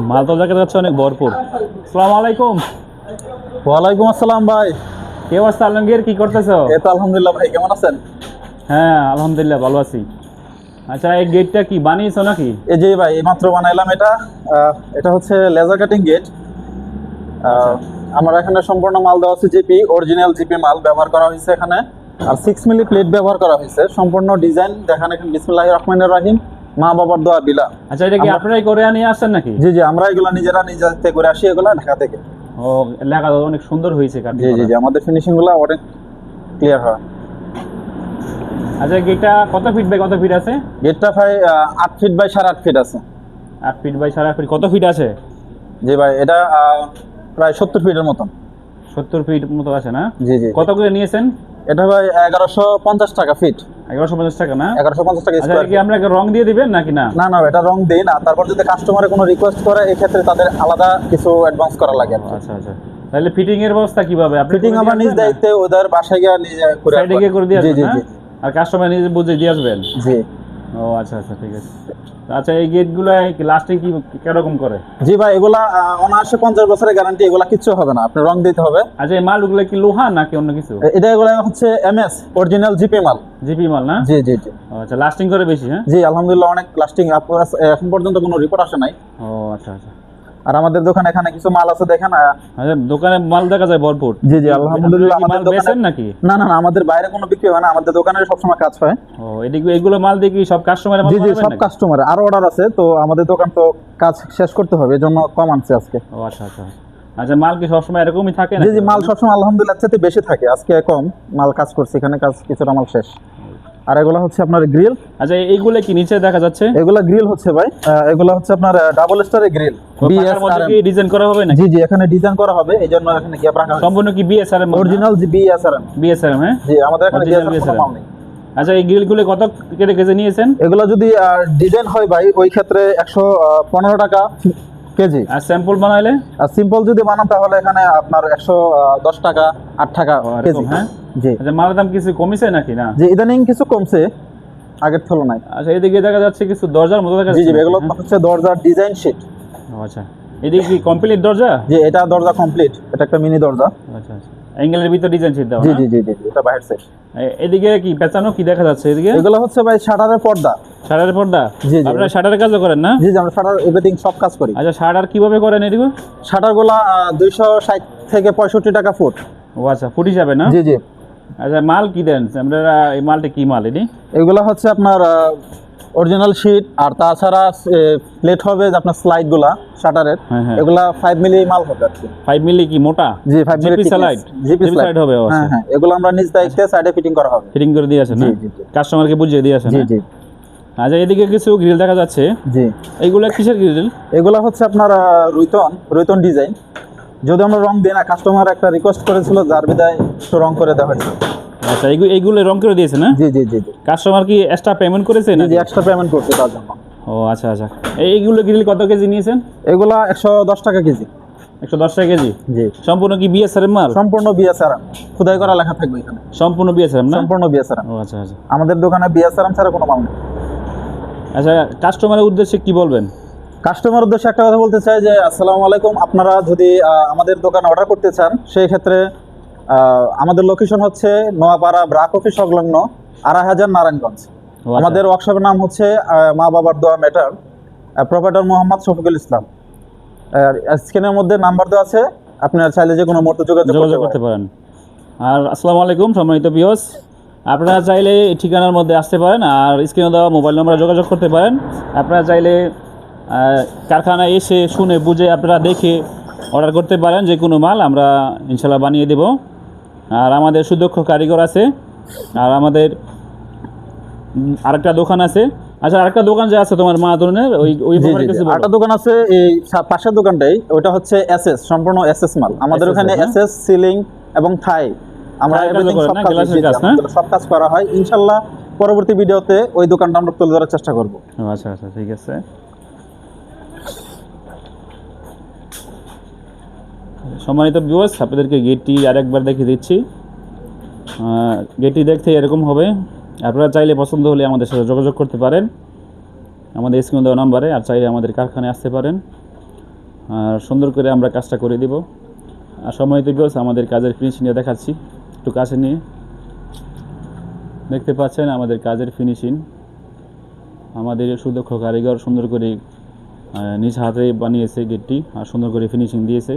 মাল তো দেখা যাচ্ছে অনেক ভরপুর। আসসালামু আলাইকুম। ওয়ালাইকুম আসসালাম ভাই। কি অবস্থা আলমগীর, কি করতেছো? এই তো আলহামদুলিল্লাহ ভাই, কেমন আছেন? হ্যাঁ আলহামদুলিল্লাহ ভালো আছি। আচ্ছা, এই গেটটা কি বানিয়েছো নাকি? এই যে ভাই এইমাত্র বানাইলাম এটা। এটা হচ্ছে লেজার কাটিং গেট। আচ্ছা আমার এখানে সম্পূর্ণ মাল দেওয়া আছে জিপি, অরিজিনাল জিপি মাল ব্যবহার করা হয়েছে এখানে। আর 6 মিলি প্লেট ব্যবহার করা হয়েছে। সম্পূর্ণ ডিজাইন দেখেন এখানে, বিসমিল্লাহির রহমানির রহিম, মা বাবার দোয়া বিলা। আচ্ছা, এটা কি আপনারাই করে নিয়ে আসছেন নাকি? জি জি, আমরা এগুলা নিজেরা নিজে করে আসি, এগুলা ঢাকা থেকে। ও, লেখা তো অনেক সুন্দর হয়েছে কাটিং জি জি করা। জি, আমাদের ফিনিশিং গুলা অনেক ক্লিয়ার হয়। আচ্ছা, গেটটা কত ফিট বাই কত ফিট আছে? গেটটা ভাই 8 ফিট বাই 8.5 ফিট আছে। 8 ফিট বাই 8.5 ফিট। কত ফিট আছে? জি ভাই, এটা প্রায় 70 ফিটের মতন। 70 ফিট মতো আছে না? জি জি। কত করে নিয়েছেন? এটা ভাই 1150 টাকা ফিট। 1150 টাকা না? 1150 টাকা আচ্ছা, স্কোয়ার। কি আমরা রং দিয়ে দিবেন নাকি না? না না, এটা রং দেই না। তারপর যদি কাস্টমারের কোনো রিকোয়েস্ট করে, এই ক্ষেত্রে তাদের আলাদা কিছু অ্যাডভান্স করা লাগে। আচ্ছা আচ্ছা, তাহলে ফিটিং এর ব্যবস্থা কিভাবে? আপনি ফিটিং আমরা নিজ দায়িত্বে ওদের বাসায় গিয়ে নিজে করে সাইডে গিয়ে করে দিয়ে জি আসবেন জি না? জি আর কাস্টমার নিজে বুঝে দিয়ে আসবেন? জি ও আচ্ছা আচ্ছা, ঠিক আছে। আচ্ছা, এই গেটগুলো লাস্টিং কি কিরকম করে? জি ভাই, এগুলা অনায়াসে 50 বছরের গ্যারান্টি। এগুলা কিচ্ছু হবে না, আপনি রং দিতে হবে। আচ্ছা, এই মালগুলো কি লোহা নাকি অন্য কিছু? এগুলা হচ্ছে এমএস অরিজিনাল জিপি মাল। জিপি মাল না? জি জি জি ও আচ্ছা, লাস্টিং করে বেশি? হ্যাঁ জি, আলহামদুলিল্লাহ অনেক লাস্টিং। এখন পর্যন্ত কোনো রিপোর্ট আসে নাই। ও আচ্ছা আচ্ছা। আর আমাদের দোকানে এখানে কিছু মাল আছে দেখেন। আচ্ছা, দোকানে মাল দেখা যায় ভরপুর। জি জি, আলহামদুলিল্লাহ। আপনারা কি মাল আমাদের দোকানে বেচেন নাকি? না না না, আমাদের বাইরে কোনো বিক্রি হয় না, আমাদের দোকানে সবসময় কাজ হয়। ও, এদিকে এগুলো মাল দিয়ে কি সব কাস্টমারের মাল জি জি, বানাবেন সব নাকি? কাস্টমার আরো অর্ডার আছে, তো আমাদের দোকান তো কাজ শেষ করতে হবে, এজন্য কম আনছে আজকে। ও আচ্ছা আচ্ছা। আচ্ছা, মাল কি সবসময় এরকমই থাকে জি নাকি? জি, মাল সবসময় আলহামদুলিল্লাহ চাইতে বেশি থাকে, আজকে কম মাল কাজ করছে এখানে, কাজ কিছুটা মাল শেষ। আর এগুলো হচ্ছে আপনার গ্রিল। আচ্ছা, এইগুলো কি নিচে দেখা যাচ্ছে? এগুলা গ্রিল হচ্ছে ভাই, এগুলা হচ্ছে আপনার ডাবল স্টারের গ্রিল। পাকার মধ্যে কি ডিজাইন করা হবে নাকি? জি জি, এখানে ডিজাইন করা হবে, এইজন্য এখানে গ্যাপ রাখা হয়েছে। সম্পূর্ণ কি বিএসআরএম? অরিজিনাল জি বিএসআরএম। বিএসআরএম, হ্যাঁ। জি, আমাদের এখানে Original বিএসআরএম কোনো BSRM মাল নেই। আচ্ছা, এই গ্রিলগুলো কত কেজি নিয়েছেন? এগুলা যদি ডিজাইন হয় ভাই, ওই ক্ষেত্রে 115 টাকা কেজি। আর স্যাম্পল বানাইলে? আর সিম্পল যদি বানান তাহলে এখানে আপনার 110 টাকা, 8 টাকা কেজি। হ্যাঁ। জি আচ্ছা, মালের দাম কিছু কমিছে নাকি না? জি, ইদানিং কিছু কমছে আগের তুলনায়। আচ্ছা, এদিকে দেখা যাচ্ছে কিছু দরজার মতো দেখা জি যাচ্ছে জি, এগুলো নাকি? হচ্ছে দরজার ডিজাইন শিট। ও আচ্ছা, এদিকে কি কমপ্লিট দরজা? জি, এটা দরজা কমপ্লিট, এটা একটা মিনি দরজা। আচ্ছা আচ্ছা, অ্যাঙ্গেলের ভিতর ডিজাইন শিট দাও জি না? জি জি জি, এটা বাইরের সাইড। এদিকে কি পেঁচানো কি দেখা যাচ্ছে এদিকে? এগুলো হচ্ছে ভাই শাটারের পর্দা। শাটারের পর্দা? জি জি, আপনারা শাটারের কাজও করেন না? জি জি, আমরা শাটার এভরিথিং সব কাজ করি। আচ্ছা, শাটার কিভাবে করেন এদিকে? শাটার গুলা 260 থেকে 65 টাকা ফুট। ও আচ্ছা, ফুট হিসাবে না? জি জি। আচ্ছা, মাল কি দেন আপনারা? এই মালটা কি মাল এটি? এগুলো হচ্ছে আপনার অরিজিনাল শীট, আর তাছাড়া প্লেট হবে যে আপনার স্লাইড গুলা শাটারের। হ্যাঁ হ্যাঁ। এগুলা 5 মিলি মাল হবে আর কি। 5 মিলি কি মোটা? জি, 5 মিলি জিপি স্লাইড? জিপি স্লাইড হবে? ও হ্যাঁ আচ্ছা, হ্যাঁ, এগুলো আমরা নিজ দায়িত্বে সাইডে ফিটিং করা হবে। ফিটিং করে দিয়ে আসেন না? জি জি জি। কাস্টমারকে বুঝিয়ে দিয়ে আসেন জি না? জি আচ্ছা, এদিকে কিছু গ্রিল দেখা যাচ্ছে। জি, এইগুলা কিসের গ্রিল? এগুলা হচ্ছে আপনার রুইতন ডিজাইন। যদি আমরা রং দিই না, কাস্টমার একটা রিকোয়েস্ট করেছিল, যার বিদায় একটু রং করে দেওয়া হয়েছে। আচ্ছা, এইগুলো রং করে দিয়েছে না? জি জি জি জি কাস্টমার কি এক্সট্রা পেমেন্ট করেছে না? জি, এক্সট্রা পেমেন্ট করছে তার জন্য। ও আচ্ছা আচ্ছা। এইগুলো গ্রিল কত কেজি নিয়েছেন? এগুলা 110 টাকা কেজি। 110 টাকা কেজি? জি, সম্পূর্ণ কি বিএসআরএম মাল? সম্পূর্ণ বিএসআরএম, খোদাই করা লেখা থাকবে এখানে। সম্পূর্ণ বিএসআরএম না? সম্পূর্ণ বিএসআরএম। ও আচ্ছা আচ্ছা। আমাদের দোকানে বিএসআরএম ছাড়া কোনো মাল নেই। আচ্ছা, কাস্টমারের উদ্দেশ্যে কি বলবেন? কাস্টমার উদ্দেশ্যে একটা কথা বলতে চাই যে আসসালামু আলাইকুম। আপনারা যদি আমাদের দোকানে অর্ডার করতে চান, সেই ক্ষেত্রে আমাদের লোকেশন হচ্ছে নোয়াপাড়া ব্রাক অফিস সংলগ্ন 2500 নারায়ণগঞ্জ। আচ্ছা। আমাদের ওয়ার্কশপের নাম হচ্ছে মা বাবার দোয়া ম্যাটার, প্রোপাইটর মোহাম্মদ শফিকুল ইসলাম। স্ক্রিনের মধ্যে নাম্বার দেওয়া আছে, আপনারা চাইলে যে কোনো মুহূর্তে যোগাযোগ করতে পারেন। আর আসসালামু আলাইকুম সম্মানিত ভিউয়ার্স, আপনারা চাইলে এই ঠিকানার মধ্যে আসতে পারেন, আর স্ক্রিনে দেওয়া মোবাইল নম্বরে যোগাযোগ করতে পারেন। আপনারা চাইলে কারখানায় এসে শুনে বুঝে আপনারা দেখে অর্ডার করতে পারেন, যে কোনো মাল আমরা ইনশাল্লাহ বানিয়ে দেব। আর আমাদের সুদক্ষ কারিগর আছে। আর আমাদের আরেকটা দোকান আছে। আচ্ছা, আরেকটা দোকান যে আছে তোমার মা ধরনের, ওই ব্যাপারে কিছু বলো। আরেকটা দোকান আছে এই পাশের দোকানটাই, ওটা হচ্ছে এসএস, সম্পূর্ণ এসএস মাল। আমাদের SS ওখানে না? এসএস সিলিং এবং থাই, আমরা থাই কাজও everything করেন সব না? কাজ গ্লাসের জি, কাজ না? আমাদের সব কাজ করা হয়। ইনশাআল্লাহ পরবর্তী ভিডিওতে ওই দোকানটা আমরা তুলে ধরার চেষ্টা করব। আচ্ছা আচ্ছা, ঠিক আছে। সম্মানিত ভিউয়ার্স, আপনাদেরকে গেটটি আরেকবার দেখিয়ে দিচ্ছি। গেটটি দেখতে এরকম হবে। আপনারা চাইলে পছন্দ হলে আমাদের সাথে যোগাযোগ করতে পারেন আমাদের স্ক্রিনে দেওয়া নাম্বারে, আর চাইলে আমাদের কারখানায় আসতে পারেন। আর সুন্দর করে আমরা কাজটা করে দিব। আর সম্মানিত ভিউয়ার্স, আমাদের কাজের ফিনিশিংটা দেখাচ্ছি একটু কাছে নিয়ে। দেখতে পাচ্ছেন আমাদের কাজের ফিনিশিং। আমাদের সুদক্ষ কারিগর সুন্দর করে নিজ হাতে বানিয়েছে গেটটি আর সুন্দর করে ফিনিশিং দিয়েছে।